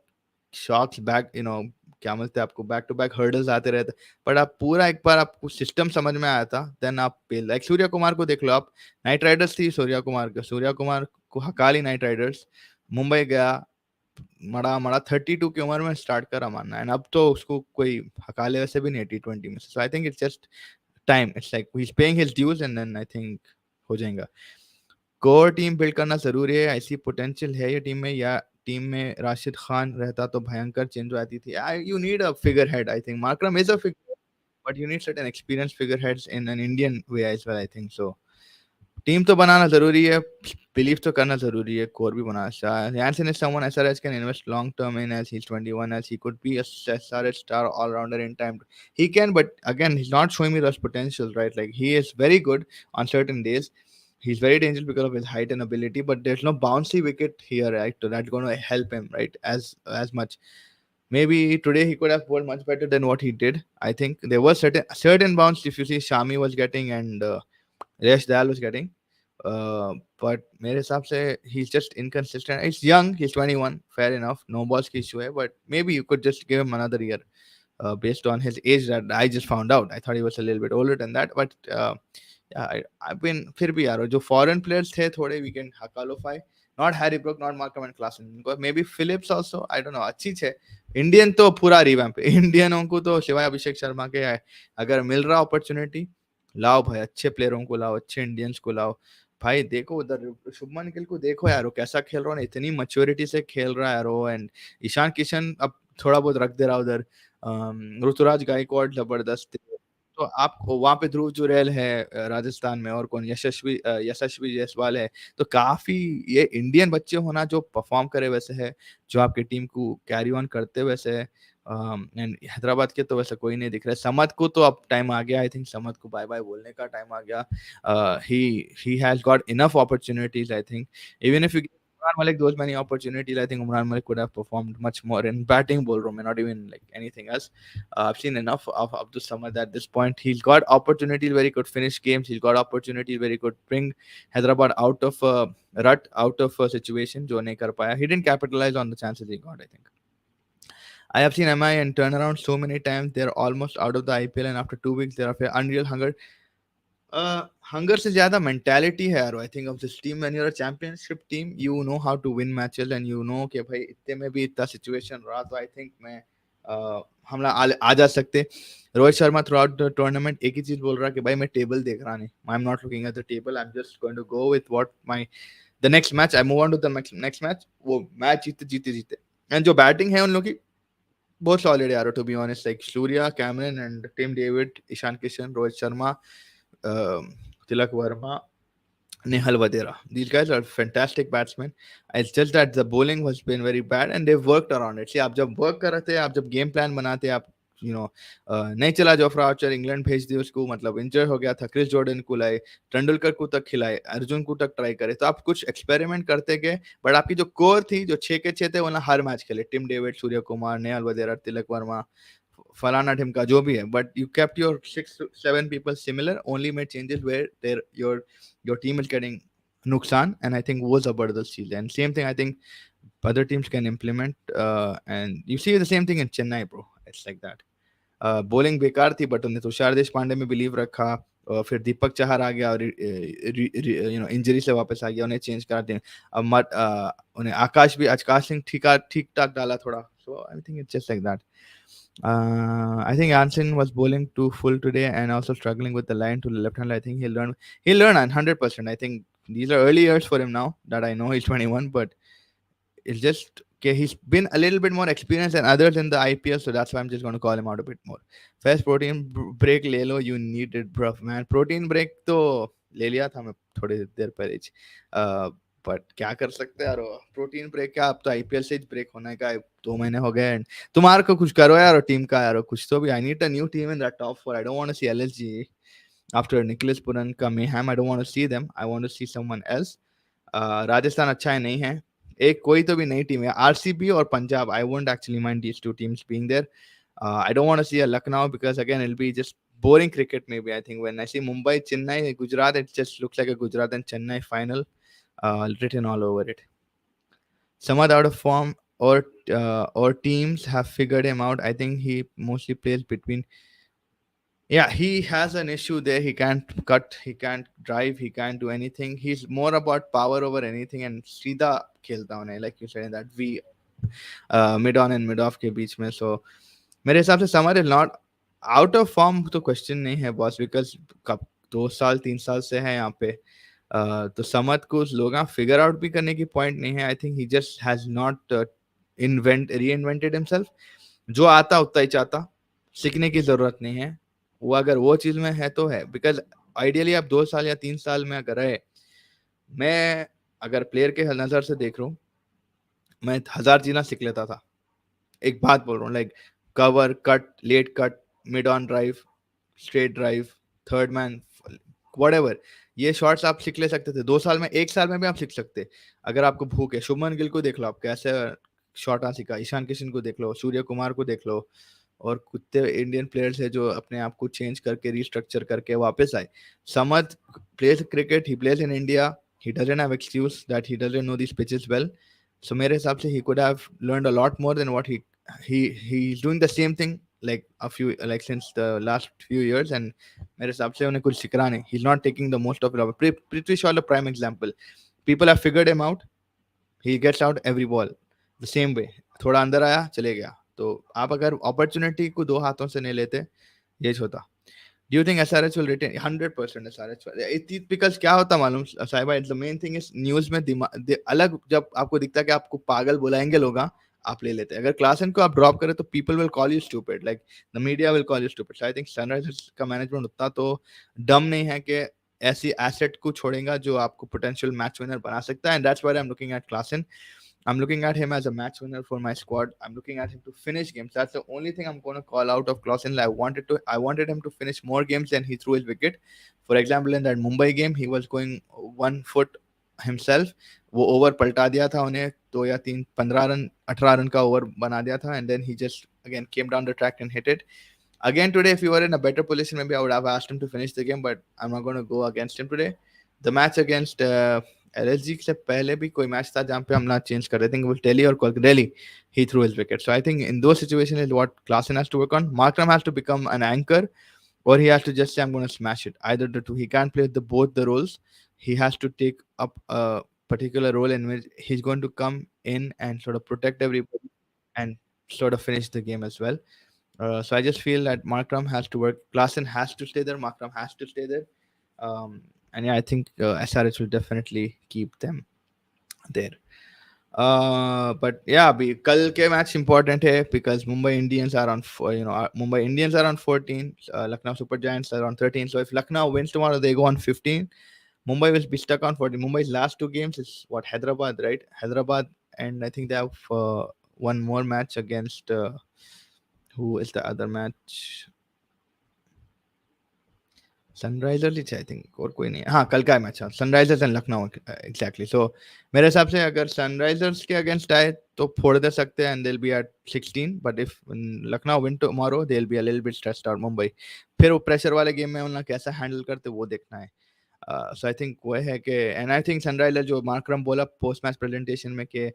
shocks, back क्या मिलते हैं आपको, बैक टू बैक हर्डल्स आते रहते. बट आप पूरा एक बार आपको सिस्टम समझ में आया था, देन आप पेल. लाइक सूर्या कुमार को देख लो आप. नाइट राइडर्स थी सूर्या कुमार को हका ली नाइट राइडर्स. मुंबई गया, मड़ा 32 की उम्र में स्टार्ट करा मानना, एंड अब तो उसको कोई हकाले वैसे भी नहीं T20 में. So I think it's just time. It's like he is paying his dues, and then I think हो जाएगा. कोर टीम बिल्ड करना ज़रूरी है, ऐसी पोटेंशियल है ये टीम में, या टीम में राशिद खान रहता तो भयंकर चेंज हो जाती थी। You need a figure head, I think Markram is a figure, but you need certain experienced figure heads in an Indian way as well, I think so. Team तो बनाना ज़रूरी है, बिलीव तो करना ज़रूरी है, कोर भी बनाना Jansen is someone SRH can invest long term in, as he's 21, as he could be a SRH star all rounder in time. He can, but again, he's not showing me those potentials, right? Like he is very good on certain days. He's very dangerous because of his height and ability, but there's no bouncy wicket here, right? So that's going to help him, right? As much. Maybe today he could have bowled much better than what he did. I think there was certain bounce if you see Shami was getting and Yash Dayal was getting. But मेरे हिसाब से he's just inconsistent. He's young, he's 21, fair enough. No balls की issue है, but maybe you could just give him another year based on his age that I just found out. I thought he was a little bit older than that, but yeah, I've been फिर भी यार जो foreign players थे थोड़े we can qualify. Not Harry Brook, not Markham and Klassen. Maybe Phillips also. I don't know. अच्छी है. Indian तो पूरा रिवैम्प है. इंडियनों को तो सिवाय अभिषेक शर्मा के अगर मिल रहा अपॉर्चुनिटी लाओ भाई, अच्छे प्लेयरों को लाओ, अच्छे इंडियंस को लाओ भाई. देखो उधर शुभमन गिल को देखो यार, वो कैसा खेल रहा है, इतनी मैच्योरिटी से खेल रहा है यार वो. एंड ईशान किशन अब थोड़ा बहुत रख दे रहा उधर. ऋतुराज गायकवाड़ जबरदस्त है. तो आप वहाँ पे ध्रुव जुरैल है राजस्थान में, और कौन यशस्वी जायसवाल है. तो काफी ये इंडियन बच्चे होना जो परफॉर्म करे वैसे है, जो आपकी टीम को कैरी ऑन करते वैसे है. एंड हैदराबाद के तो वैसे कोई नहीं दिख रहा है. समद को तो अब टाइम आ गया, आई थिंक समद को बाय बाय बोलने का टाइम आ गया. He has got enough opportunities, I think. Even if you Umran Malik those many opportunities, I think Umran Malik could have performed much more in batting ball room and not even like anything else. I've seen enough of Abdul Samad at this point. He's got opportunities where he could finish games. He's got opportunities where he could bring Hyderabad out of a rut, out of a situation. Jo nahi kar paya. He didn't capitalize on the chances he got, I think. I have seen MI and turn around so many times. They're almost out of the IPL, and after 2 weeks, they're of unreal hunger. Hunger से ज्यादा mentality है यार. I think of this team, when you're a championship team, you know how to win matches and you know कि भाई इतने में भी इतना situation रहा तो I think मैं हम लोग आ जा सकते. Rohit Sharma throughout the tournament एक ही चीज बोल रहा है कि भाई मैं टेबल देख रहा नहीं. I'm not looking at the table. I'm just going to go with what my the next match. I move on to the next match. वो मैच जीते जीते जीते. And जो बैटिंग है उन लोग की बहुत सॉलिड यार, to be honest. Like Surya, Cameron and Tim David, Ishan Kishan, Rohit Sharma, Tilak Verma, Nehal Vadera. These guys are fantastic batsmen. It's just that the bowling has been very bad and they've worked around it. See, आप जब work करते हैं, आप जब game plan बनाते हैं, आप नहीं चला जोफ्रा आर्चर, इंग्लैंड भेज दिए उसको, मतलब इंजर हो गया था, क्रिस जॉर्डन को लाए, तेंदुलकर को तक खिलाए, अर्जुन को तक ट्राई करे, तो आप कुछ एक्सपेरिमेंट करते गए. बट आपकी जो कोर थी, जो 6 के 6 थे, वो ना हर मैच खेले. टिम डेविड, सूर्य कुमार, नेहल वधेरा, तिलक वर्मा, फलाना ढिमका जो भी है, but you kept your 6 to 7 people similar, only made changes where your team is getting नुकसान. And I think वो जबरदस्त चीज है. And same thing I think other teams can implement, and you see the same thing in Chennai, bro. It's like that. Bowling बेकार थी, but उन्हें तुषार देशपांडे में believe रखा. फिर दीपक चाहर आ गया और इंजरी से वापस आ गया, उन्हें चेंज कर दिया. अब उन्हें आकाश सिंह ठीक ठाक डाला थोड़ा. So I think it's just like that. I think Jansen was bowling too full today and also struggling with the line to the left hand. I think he'll learn 100%. I think these are early years for him now that I know he's 21, but it's just okay, he's been a little bit more experienced than others in the IPL, so that's why I'm just going to call him out a bit more. First protein break ले लो, you need it, bro, man. Protein break तो ले लिया था मैं थोड़ी देर पहले. But क्या कर सकते हैं यार, प्रोटीन ब्रेक क्या, अब तो आईपीएल से ब्रेक होने का 2 महीने हो गए. एंड तुम्हारे को कुछ करो यार टीम का यार, कुछ तो भी. I need a new team in the top 4. I don't want to see LSG after Nicholas Pooran का mayhem. I don't want to see them. I want to see someone else. Rajasthan अच्छा है नहीं है, एक कोई तो भी नई टीम है. आरसीबी और Punjab, I won't actually mind these two teams being there. I don't want to see a Lucknow because again it'll be just boring cricket. Maybe I think when I see Mumbai, Chennai, Gujarat, it just looks like a Gujarat and Chennai final written all over it. Samad out of form, or teams have figured him out. I think he mostly plays between. Yeah, he has an issue there. He can't cut, he can't drive, he can't do anything. He's more about power over anything, and सीधा खेलता उन्हें, like you said, in that V mid on and mid off के बीच में. So मेरे हिसाब से summer is not out of form, तो question नहीं है बॉस, बिकॉज कब 2 साल 3 साल से है यहाँ पे. तो समत को उस लोग फिगर आउट भी करने की पॉइंट नहीं है. I think he just has not invent री इन्वेंटेड हिमसेल्फ. जो आता उतना ही चाहता, सीखने की जरूरत नहीं है. वो अगर वो चीज में है तो है, बिकॉज आइडियली आप 2 साल या 3 साल में अगर रहे. मैं अगर प्लेयर के नजर से देख रहा हूँ, मैं 1000 चीज़ें सीख लेता था. एक बात बोल रहा हूँ, like cover, cut, late cut, mid on drive, straight drive, third man, what. ये शॉट्स आप सीख ले सकते थे 2 साल में, 1 साल में भी आप सीख सकते. अगर आपको भूख है, शुभमन गिल को देख लो, आप कैसे शॉट आ सीखा. ईशान किशन को देख लो, सूर्य कुमार को देख लो, और कुत्ते इंडियन प्लेयर्स है जो अपने आप को चेंज करके रिस्ट्रक्चर करके वापस आए. Samad pledge cricket, he plays in India, he doesn't have excuse that he doesn't know these pitches well. So मेरे हिसाब से he could have learned a lot more than what he's doing the same thing like a few, like since the last few years. And मेरे हिसाब से उन्हें कुछ सीखना नहीं. He's not taking the most of it. Prithvi Shaw the prime example. People have figured him out. He gets out every ball the same way. थोड़ा अंदर आया, चले गया. तो आप अगर अपॉर्चुनिटी को दो हाथों से नहीं लेते, ये होता. Do you think SRH will retain? 100% SRH. Because क्या होता मालूम साहिबा, the main thing is news में अलग जब आपको दिखता है कि आपको पागल बुलाएंगे लोग, आप ले लेते हैं. अगर क्लास को आप ड्रॉप करें तो people will call you stupid, like the media will call you stupid. So I think Sunrisers का मैनेजमेंट उतना तो डम नहीं है कि ऐसी एसेट को छोड़ेगा जो आपको पोटेंशियल मैच विनर बना सकता है. And that's why I am looking at Klaasen. I'm looking at him as a match winner for my squad. I'm looking at him to finish games. That's the only thing I'm going to call out of Clausen. I wanted him to finish more games than he threw his wicket. For example, in that Mumbai game, he was going 1 foot himself. वो over पलटा दिया था उन्हें, 2 या 3 15 run 18 run का over बना दिया था. And then he just again came down the track and hit it. Again today, if you were in a better position, maybe I would have asked him to finish the game, but I'm not going to go against him today. The match against LSG से पहले भी कोई match था जहाँ पे हम ना change कर रहे थे, वो Delhi और Delhi, he threw his wicket. So I think in those situations is what Klaasen has to work on. Markram has to become an anchor, or he has to just say I'm going to smash it. Either the two. He can't play both the roles. He has to take up a particular role in which he's going to come in and sort of protect everybody and sort of finish the game as well. So I just feel that Markram has to work. Klaasen has to stay there. Markram has to stay there. And yeah, I think SRH will definitely keep them there. But yeah, कल के match important है because Mumbai Indians are on Mumbai Indians are on 14, Lucknow Super Giants are on 13. So if Lucknow wins tomorrow, they go on 15. Mumbai will be stuck on 14. Mumbai's last 2 games is what, Hyderabad, right? Hyderabad, and I think they have one more match against who is the other match? Sunrisers he I think, और कोई नहीं. हाँ, कल का match है Sunrisers and Lucknow exactly. सो मेरे हिसाब से अगर सनराइजर्स के अगेंस्ट आए तो फोड़ दे सकते हैं and they will be at 16. But if Lucknow win tomorrow they will be a little bit stressed out Mumbai. फिर वो प्रेशर वाले गेम में उन्हें कैसा हैंडल करते वो देखना है. सो आई थिंक वो है कि, एंड आई थिंक सनराइजर जो मार्करम बोला पोस्ट मैच प्रेजेंटेशन में कि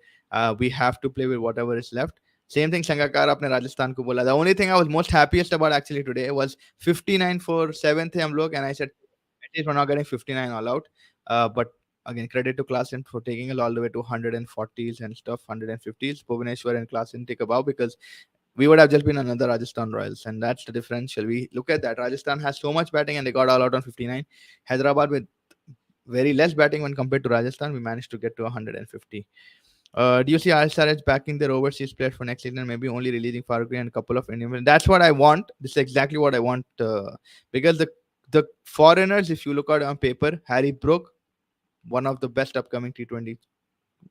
we have to play with whatever is left. Same thing Sangakkara अपने राजस्थान को बोला. The only thing I was most happiest about actually today was 59 for 7th थे हम लोग, and I said at least we're not getting 59 all out. But again, credit to Klaasen for taking it all the way to 140s and stuff, 150s. Bhubaneswar and Klaasen take a bow because we would have just been another Rajasthan Royals, and that's the differential. We look at that. Rajasthan has so much batting and they got all out on 59. Hyderabad with very less batting when compared to Rajasthan, we managed to get to 150. Do you see SRH backing their overseas players for next season? Maybe only releasing Farooqi and a couple of Indian. That's what I want. This is exactly what I want. Because the foreigners, if you look at it on paper, Harry Brook, one of the best upcoming T20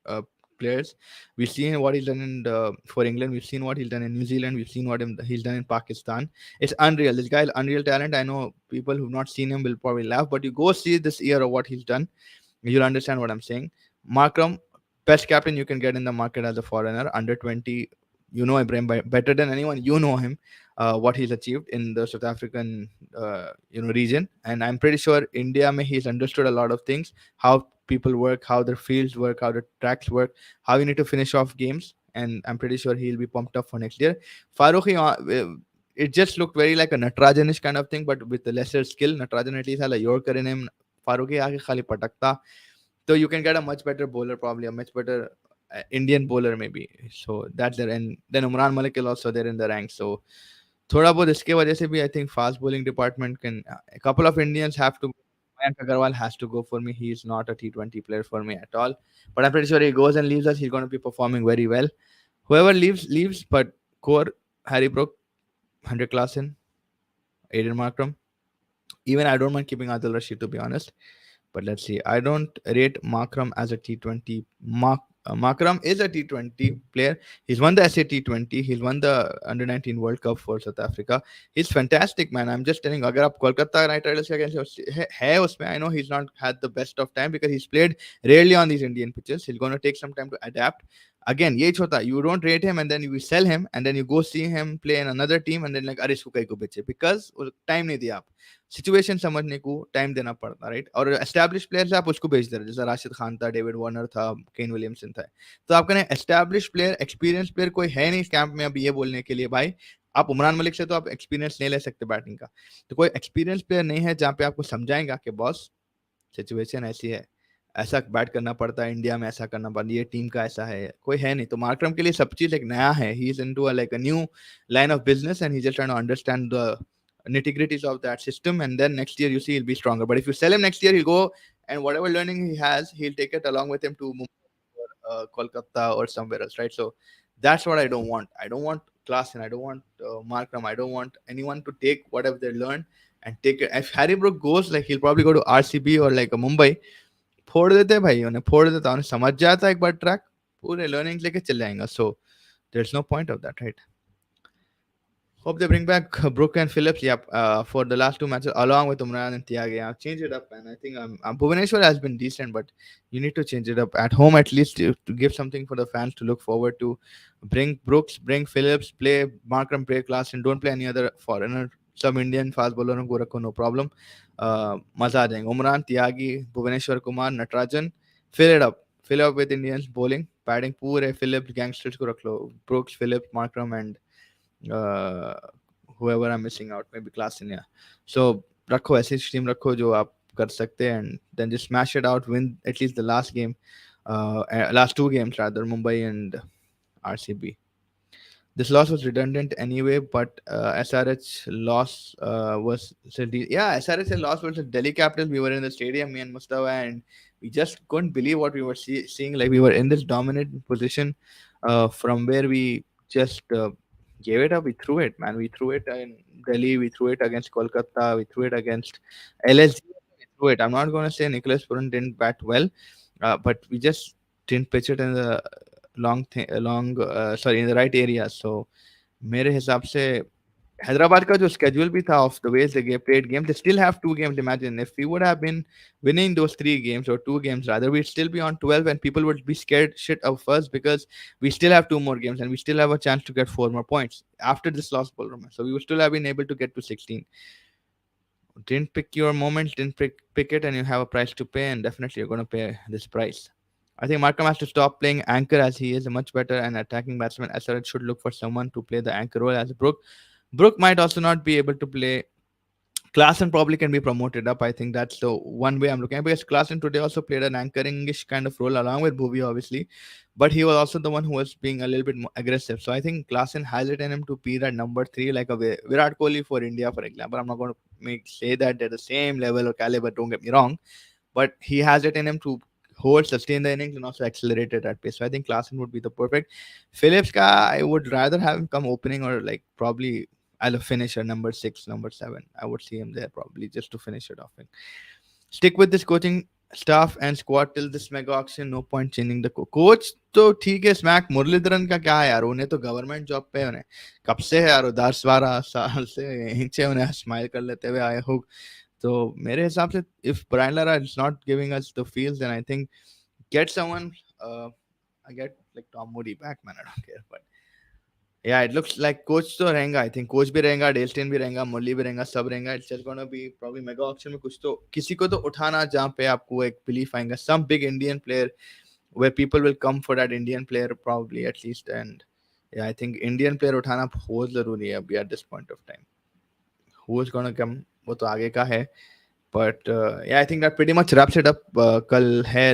uh, players. We've seen what he's done for England. We've seen what he's done in New Zealand. We've seen what he's done in Pakistan. It's unreal. This guy is unreal talent. I know people who've not seen him will probably laugh, but you go see this year of what he's done, you'll understand what I'm saying. Markram, best captain you can get in the market as a foreigner, under 20. You know Ibrahim better than anyone. You know him, what he's achieved in the South African region, and I'm pretty sure India he's understood a lot of things, how people work, how their fields work, how the tracks work, how you need to finish off games, and I'm pretty sure he'll be pumped up for next year. Farooqi, it just looked very like a Natrajanish kind of thing, but with the lesser skill. Natrajan at least had a Yorker in him. Farooqi aake khali patakta. So you can get a much better bowler, probably a much better Indian bowler maybe. So that's there. And then Umran Malik is also there in the ranks. So थोड़ा बहुत इसके वजह से भी I think fast bowling department can, a couple of Indians have to Mayank Agarwal has to go for me. He's not a T20 player for me at all. But I'm pretty sure he goes and leaves us. He's going to be performing very well. Whoever leaves, leaves. But core, Harry Brook, 100 Klassen, Aiden Markram. Even I don't mind keeping Adil Rashid, to be honest. But let's see. I don't rate Markram as a T20. Markram is a T20 player. He's won the SA T20. He's won the Under 19 World Cup for South Africa. He's fantastic, man. I'm just telling you, अगर आप Kolkata night Riders के against है उसमें, I know he's not had the best of time because he's played rarely on these Indian pitches. He's going to take some time to adapt. Again, ये छोटा, you don't rate him and then you sell him and then you go see him play in another team and then like अरे इसको कहीं को बेचे because time नहीं दिया आप, सिचुएशन समझने को टाइम देना पड़ता, राइट। और एस्टैब्लिश प्लेयर से आप उसको भेज दे रहे, जैसे राशिद खान था, डेविड वार्नर था, केन विलियमसन था। तो आपका ना एस्टैब्लिश प्लेयर, एक्सपीरियंस प्लेयर कोई है नहीं इस कैंप में अभी ये बोलने के लिए भाई आप उमरान मलिक से तो आप एक्सपीरियंस नहीं ले सकते बैटिंग का। तो कोई एक्सपीरियंस प्लेयर नहीं है जहाँ पे आपको समझाएंगा कि बॉस सिचुएशन ऐसी है, ऐसा बैट करना पड़ता है, इंडिया में ऐसा करना पड़ता है, ये टीम का ऐसा है, कोई है नहीं। तो मार्करम के लिए सब चीज एक नया है। He is into like a new line of business and he just trying to understand the nitty-gritties of that system, and then next year you see he'll be stronger. But if you sell him next year, he'll go and whatever learning he has, he'll take it along with him to Mumbai or Kolkata or somewhere else, right? So that's what I don't want. I don't want Klaasen, I don't want Markram, I don't want anyone to take whatever they learn and take it. If Harry Brook goes, like he'll probably go to RCB or like a Mumbai, फोड़ देते हैं भाई, उन्हें फोड़ देता, उन्हें समझ जाता है एक बार ट्रैक, पूरे लर्निंग लेके चल जाएंगे। So there is no point of that, right. Hope they bring back Brook and Phillips. Yep, for the last two matches, along with Umran and Tyagi. Yeah, change it up, and I think Bhubaneswar has been decent, but you need to change it up at home at least to give something for the fans to look forward to. Bring Brooks, bring Phillips, play Markram, play class, and don't play any other foreigner. Some Indian fast bowler को रखो, no problem. मजा आ जाएगा। Umran, Tyagi, Bhubaneswar Kumar, Natarajan, fill up with Indians bowling, batting पूरे Phillips gangsters को रख लो, Brooks, Phillips, Markram, and uh, whoever I'm missing out, maybe class in, yeah. So रखो ऐसी team रखो जो आप कर सकते हैं, and then just smash it out, win at least the last game, last two games rather, Mumbai and RCB. This loss was redundant anyway, but SRH loss was yeah, SRH loss versus Delhi Capitals. We were in the stadium, me and Mustafa, and we just couldn't believe what we were seeing. Like we were in this dominant position from where we just gave it up. We threw it, man. We threw it in Delhi. We threw it against Kolkata. We threw it against LSG. We threw it. I'm not going to say Nicholas Puran didn't bat well, but we just didn't pitch it in the sorry, in the right area. So मेरे हिसाब से हैदराबाद का जो schedule भी था, of the ways they played games, they still have two games. Imagine if we would have been winning those three games or two games rather, we'd still be on 12 and people would be scared shit of us because we still have two more games and we still have a chance to get 4 more points after this loss ball. So we would still have been able to get to 16. Didn't pick your moment, didn't pick it, and you have a price to pay, and definitely you're going to pay this price. I think Markham has to stop playing anchor as he is a much better and attacking batsman. SRH should look for someone to play the anchor role as Brook. Brook might also not be able to play. Klaasen probably can be promoted up. I think that's the one way I'm looking at, because Klaasen today also played an anchoring-ish kind of role along with Bhuvi, obviously, but he was also the one who was being a little bit more aggressive. So I think Klaasen has it in him to be that number 3, like a Virat Kohli for India, for example. I'm not going to say that they're the same level or caliber, don't get me wrong, but he has it in him to hold, sustain the innings, and also accelerate it at pace. So I think Klaasen would be the perfect. Phillips, I would rather have him come opening or like probably as a finisher, number 6, number 7. I would see him there probably just to finish it off. Stick with this coaching staff and squad till this mega auction. No point changing the coach. तो ठीक है, smack Muraleedharan का क्या है यार, उन्हें तो government job पे उन्हें कब से है यार, 10-12 साल से यहीं से उन्हें स्माइल कर लेते हुए आए हो। तो मेरे हिसाब से if Brian Lara is not giving us the feels, then I think get someone. I get like Tom Moody back, man. I don't care, but yeah, it looks like coach तो रहेगा. I think coach भी रहेगा, Dale Steyn भी रहेगा, मुरली भी रहेगा, सब रहेगा. It's just gonna be probably mega auction में कुछ तो किसी को तो उठाना जहाँ पे आपको एक belief आएगा, some big Indian player where people will come for that Indian player probably at least. And yeah, I think Indian player उठाना बहुत जरूरी है अभी at this point of time. Who is gonna come वो तो आगे का है. But yeah, I think that pretty much wraps it up. कल है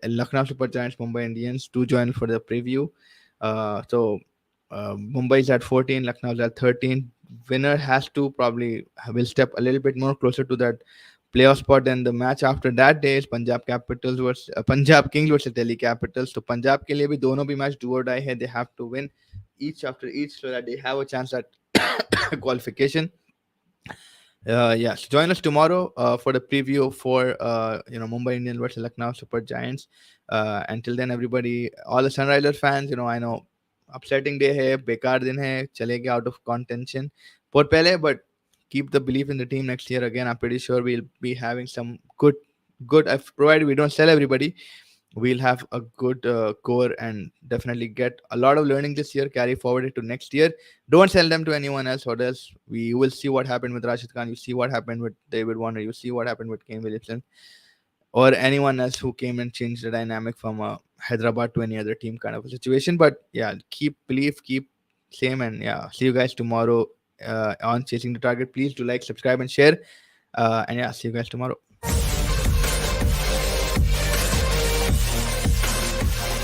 Lucknow Super Giants Mumbai Indians to join for the preview. So Mumbai's at 14, Lucknow's at 13. Winner has to probably will step a little bit more closer to that playoff spot. And the match after that day is Punjab Kings versus Delhi Capitals. So Punjab के लिए भी दोनों भी match do or die है. They have to win each after each so that they have a chance at qualification. Yes, join us tomorrow for the preview for Mumbai Indians versus Lucknow Super Giants. Until then, everybody, all the Sunrisers fans, I know upsetting day है, बेकार दिन है, चलेंगे out of contention for पहले, but keep the belief in the team next year. Again, I'm pretty sure we'll be having some good. Provided we don't sell everybody, we'll have a good core and definitely get a lot of learning this year, carry forward it to next year. Don't sell them to anyone else, or else we will see what happened with Rashid Khan, you see what happened with David Warner, you see what happened with Kane Williamson, or anyone else who came and changed the dynamic from Hyderabad to any other team kind of a situation. But yeah, keep belief, keep same, and yeah, see you guys tomorrow on Chasing the Target. Please do like, subscribe, and share. And yeah, see you guys tomorrow.